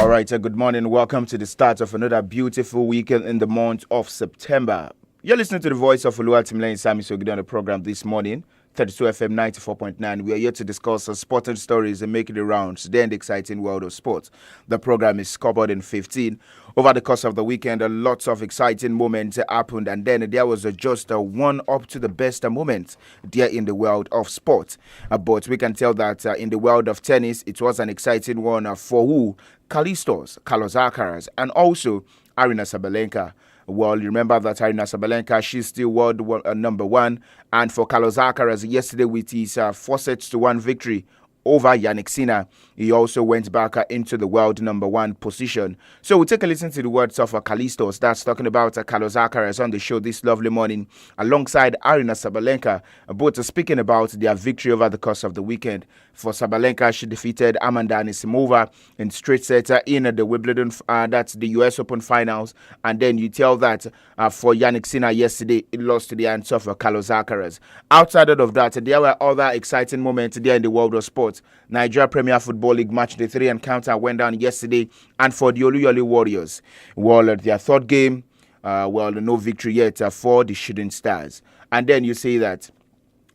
All right, good morning. Welcome to the start of another beautiful weekend in the month of September. You're listening to the voice of 𝐒𝐿𝐿 SAMIES on the program this morning, 32 FM 94.9. We are here to discuss sporting stories and making the rounds today in the exciting world of sports. The program is Scoreboard in 15. Over the course of the weekend, lots of exciting moments happened, and then there was just one up to the best moment there in the world of sport. But we can tell that in the world of tennis, it was an exciting one for who? Carlos Alcaraz, and also Aryna Sabalenka. Well, you remember that Aryna Sabalenka, she's still world number one. And for Carlos Alcaraz, yesterday with his 4-1 victory over Jannik Sinner, he also went back into the world number one position. So we'll take a listen to the words of Callistos, that's talking about Carlos Alcaraz on the show this lovely morning, alongside Aryna Sabalenka, both speaking about their victory over the course of the weekend. For Sabalenka, she defeated Amanda Anisimova in straight set in the Wimbledon, that's the US Open finals. And then you tell that for Jannik Sinner yesterday, it lost to the hands of Carlos Alcaraz. Outside of that, there were other exciting moments there in the world of sports. Nigeria Premier Football League match day 3 encounter went down yesterday, and for the Oluyole Warriors, well, their third game, no victory yet for the Shooting Stars. And then you say that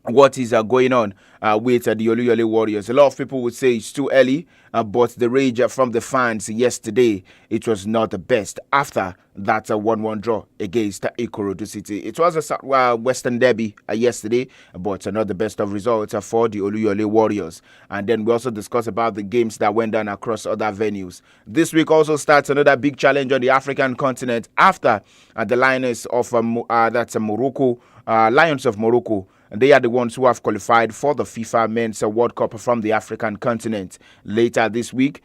what is going on with the Oluyole Warriors. A lot of people would say it's too early, but the rage from the fans yesterday, it was not the best after that 1-1 draw against Ikorodu City. It was a Western Derby yesterday, but not the best of results for the Oluyole Warriors. And then we also discussed about the games that went down across other venues. This week also starts another big challenge on the African continent after the Lions of Morocco, Lions of Morocco. They are the ones who have qualified for the FIFA Men's World Cup from the African continent. Later this week,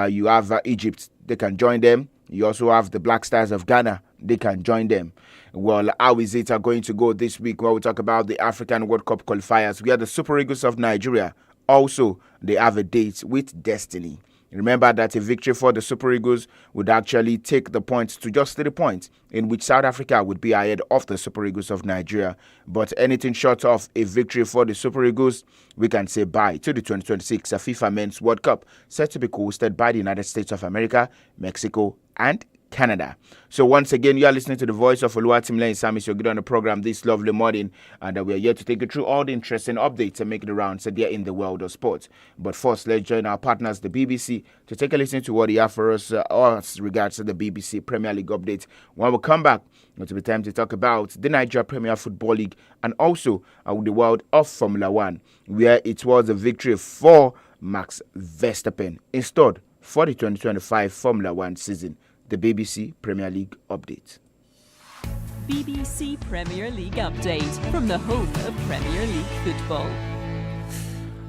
you have Egypt. They can join them. You also have the Black Stars of Ghana. They can join them. Well, how is it going to go this week? Well, we talk about the African World Cup qualifiers. We have the Super Eagles of Nigeria. Also, they have a date with Destiny. Remember that a victory for the Super Eagles would actually take the points to just 3 points, in which South Africa would be ahead of the Super Eagles of Nigeria. But anything short of a victory for the Super Eagles, we can say bye to the 2026 FIFA Men's World Cup, set to be hosted by the United States of America, Mexico, and Canada. So once again, you are listening to the voice of 𝐒𝐿𝐿 SAMIES. You're good on the program this lovely morning, and we are here to take you through all the interesting updates and make the rounds there in the world of sports. But first, let's join our partners, the BBC, to take a listen to what they have for us as regards to the BBC Premier League update. When we come back, it'll be time to talk about the Nigeria Premier Football League and also the world of Formula One, where it was a victory for Max Verstappen installed for the 2025 Formula One season. The BBC Premier League update. BBC Premier League update from the home of Premier League football.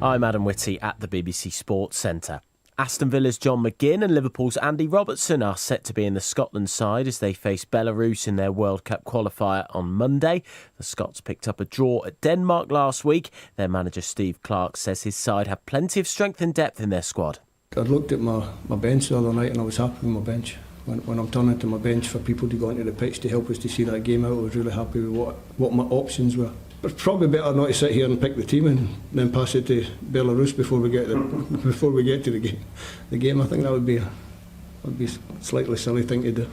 I'm Adam Whitty at the BBC Sports Centre. Aston Villa's John McGinn and Liverpool's Andy Robertson are set to be in the Scotland side as they face Belarus in their World Cup qualifier on Monday. The Scots picked up a draw at Denmark last week. Their manager Steve Clarke says his side have plenty of strength and depth in their squad. I looked at my bench the other night and I was happy with my bench. When I'm turning to my bench for people to go into the pitch to help us to see that game out, I was really happy with what my options were. But it's probably better not to sit here and pick the team and then pass it to Belarus before we get to the game. I think that would be a slightly silly thing to do.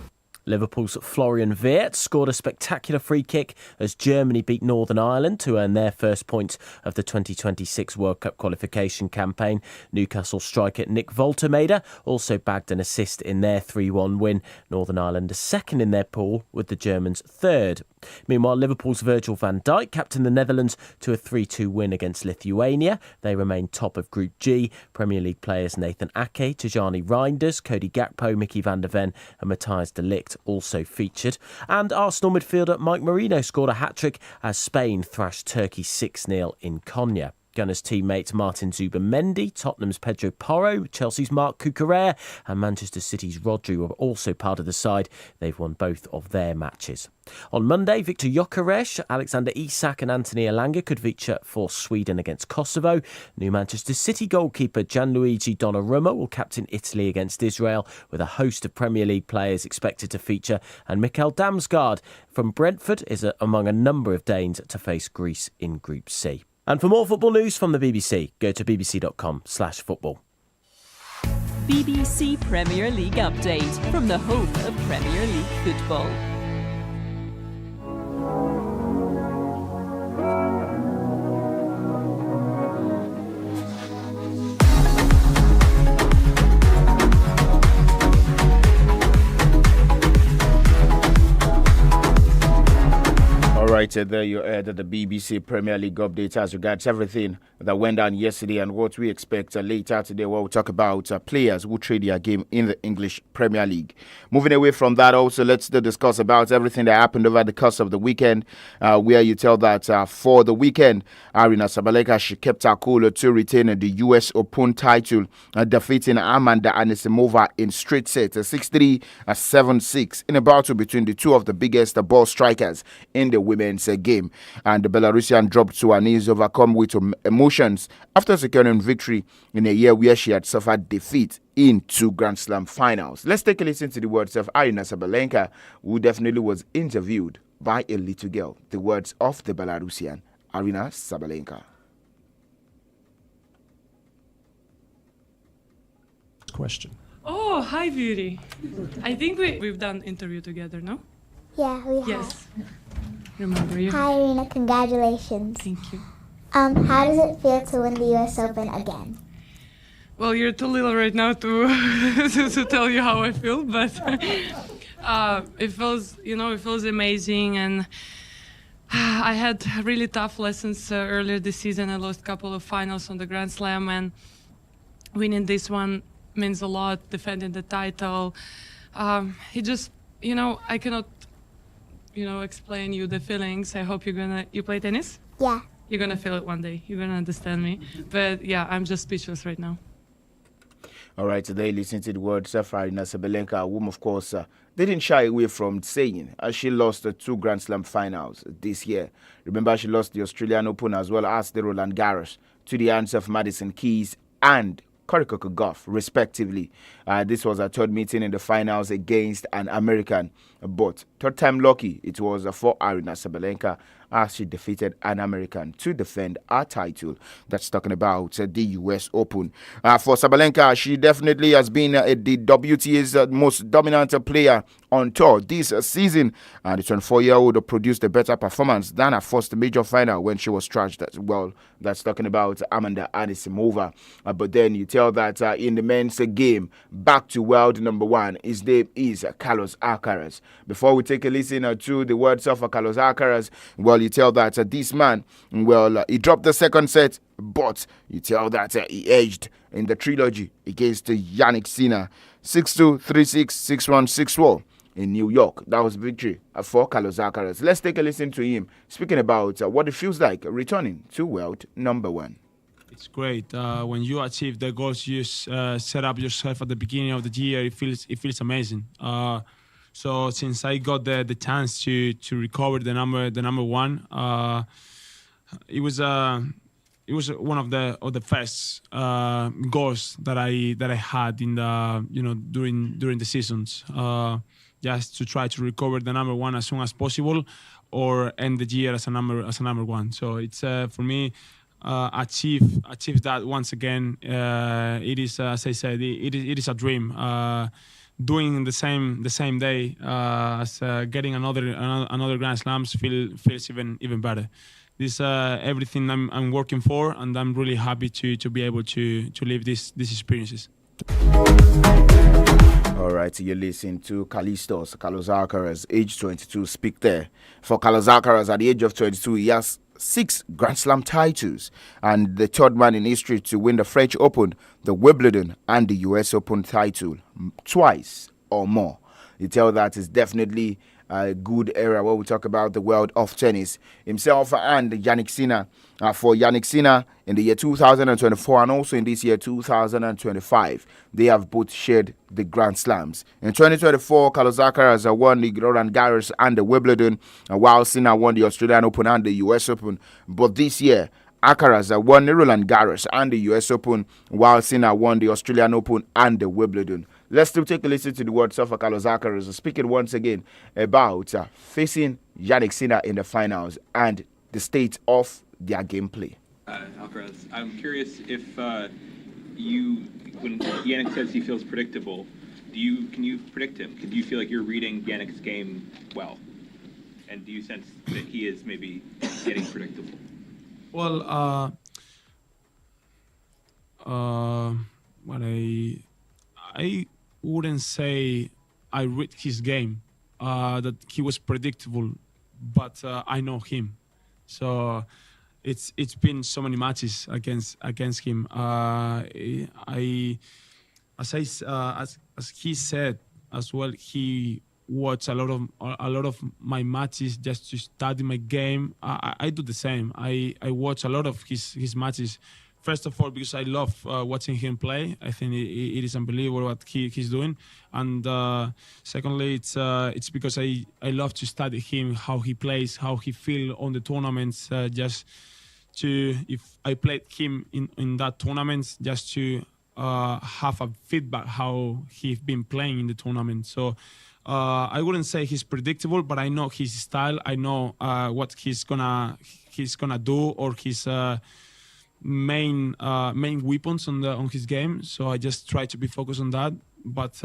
Liverpool's Florian Wirtz scored a spectacular free kick as Germany beat Northern Ireland to earn their first points of the 2026 World Cup qualification campaign. Newcastle striker Nick Woltermeder also bagged an assist in their 3-1 win. Northern Ireland are second in their pool, with the Germans third. Meanwhile, Liverpool's Virgil van Dijk captained the Netherlands to a 3-2 win against Lithuania. They remain top of Group G. Premier League players Nathan Ake, Tijani Reinders, Cody Gakpo, Mickey van der Ven and Matthias de Ligt also featured. And Arsenal midfielder Mike Merino scored a hat-trick as Spain thrashed Turkey 6-0 in Konya. Gunners teammates Martin Zubimendi, Tottenham's Pedro Porro, Chelsea's Marc Cucurella and Manchester City's Rodri were also part of the side. They've won both of their matches. On Monday, Viktor Gyökeres, Alexander Isak and Anthony Elanga could feature for Sweden against Kosovo. New Manchester City goalkeeper Gianluigi Donnarumma will captain Italy against Israel, with a host of Premier League players expected to feature. And Mikkel Damsgaard from Brentford is among a number of Danes to face Greece in Group C. And for more football news from the BBC, go to bbc.com/football. BBC Premier League update from the home of Premier League football. Right, there you heard the BBC Premier League update as regards everything that went down yesterday and what we expect later today. We'll talk about players who trade their game in the English Premier League. Moving away from that, also let's still discuss about everything that happened over the course of the weekend, where you tell that for the weekend, Aryna Sabalenka, she kept her cool to retain the US Open title, defeating Amanda Anisimova in straight sets, 6-3, 7-6, in a battle between the two of the biggest ball strikers in the women's game. And the Belarusian dropped to her knees, overcome with emotions after securing victory in a year where she had suffered defeat in 2 Grand Slam finals. Let's take a listen to the words of Aryna Sabalenka, who definitely was interviewed by a little girl. The words of the Belarusian Aryna Sabalenka. Question. Oh, hi, Beauty. I think we've done interview together, no? Yeah, we have. Yes. Remember you. Hi, Irina. Congratulations. Thank you. How does it feel to win the U.S. Open again? Well, you're too little right now to to tell you how I feel, but it feels amazing, and I had really tough lessons earlier this season. I lost a couple of finals on the Grand Slam, and winning this one means a lot. Defending the title, it just, I cannot, explain you the feelings. I hope you play tennis? Yeah. You're gonna feel it one day. You're gonna understand me. But yeah, I'm just speechless right now. All right, today listen to the words of Aryna Sabalenka, whom of course didn't shy away from saying as she lost the 2 Grand Slam finals this year. Remember, she lost the Australian Open as well as the Roland Garros to the hands of Madison Keys and 𝐒𝐈𝐒, respectively. This was her third meeting in the finals against an American, but third time lucky it was for Aryna Sabalenka as she defeated an American to defend her title. That's talking about the US Open. For Sabalenka, she definitely has been the WTA's most dominant player on tour this season. The 24-year-old produced a better performance than her first major final when she was trashed as well. That's talking about Amanda Anisimova. But then you tell that in the men's game, back to world number 1, his name is Carlos Alcaraz. Before we take a listen to the words of Carlos Alcaraz, well, you tell that this man, well, he dropped the second set, but you tell that he edged in the trilogy against Jannik Sinner, 6-2, 3-6, 6-1, 6-4 in New York. That was victory for Carlos Alcaraz. Let's take a listen to him speaking about what it feels like returning to world number 1. It's great when you achieve the goals you set up yourself at the beginning of the year. It feels amazing. So since I got the chance to recover the number 1, it was one of the first goals that I had in the during the seasons. Just to try to recover the number 1 as soon as possible, or end the year as a number 1. So it's for me. Achieve that once again. It is, as I said, it is a dream. Doing the same day as getting another Grand Slams feels even better. This everything I'm working for, and I'm really happy to be able to live these experiences. All right, you're listening to Carlos Alcaraz, age 22, speak there. For Carlos Alcaraz, at the age of 22, he has 6 Grand Slam titles and the third man in history to win the French Open, the Wimbledon, and the US Open title twice or more. You tell that is definitely a good era where we talk about the world of tennis. Himself and Jannik Sinner. For Jannik Sinner, in the year 2024 and also in this year 2025, they have both shared the Grand Slams. In 2024, Carlos Alcaraz won the Roland Garros and the Wimbledon, while Sinner won the Australian Open and the US Open. But this year, Alcaraz won the Roland Garros and the US Open, while Sinner won the Australian Open and the Wimbledon. Let's still take a listen to the words of Carlos Alcaraz speaking once again about facing Jannik Sinner in the finals and the state of their gameplay. Alcaraz, I'm curious if when Yannick says he feels predictable, can you predict him? Do you feel like you're reading Yannick's game well? And do you sense that he is maybe getting predictable? Well, what I wouldn't say I read his game, that he was predictable, but I know him, so it's been so many matches against him. As he said as well, he watched a lot of my matches just to study my game. I do the same. I watch a lot of his matches. First of all, because I love watching him play. I think it is unbelievable what he's doing. And secondly, it's because I love to study him, how he plays, how he feels on the tournaments. If I played him in that tournament, just to have a feedback how he's been playing in the tournament. So I wouldn't say he's predictable, but I know his style. I know what he's gonna do, or his main weapons on his game. So I just try to be focused on that. But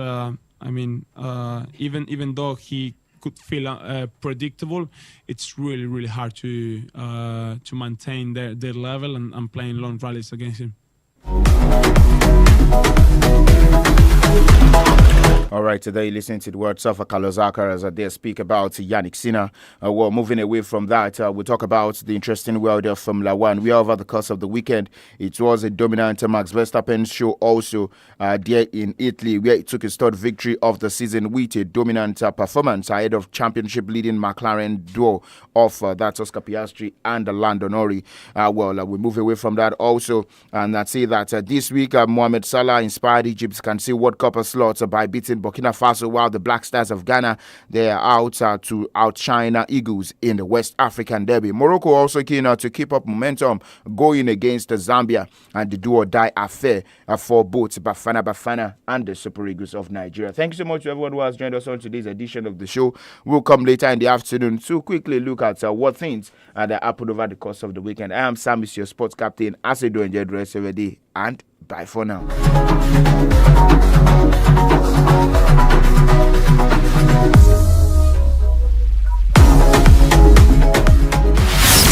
even though he could feel predictable, it's really, really hard to maintain their level and playing long rallies against him. All right, today listening to the words of 𝐒𝐿𝐒𝐄𝐑 as they speak about Yannick Sinner. Well, moving away from that, we'll talk about the interesting world of Formula One. Where over the course of the weekend, it was a dominant Max Verstappen show also there in Italy, where he took his third victory of the season with a dominant performance ahead of championship-leading McLaren duo of that's Oscar Piastri and Lando Norris. We move away from that also, and I'd say that this week, Mohamed Salah inspired Egypt's Can-See World Cup slots by beating Burkina Faso, while the Black Stars of Ghana, they are out to outshine Eagles in the West African Derby. Morocco also keen to keep up momentum going against Zambia, and the do-or-die affair for both Bafana and the Super Eagles of Nigeria. Thank you so much to everyone who has joined us on today's edition of the show. We'll come later in the afternoon to quickly look at what things that happened over the course of the weekend. I am SAMIES, your sports captain. As you do, enjoy the rest of the day, and bye for now.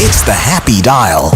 It's the Happy Dial.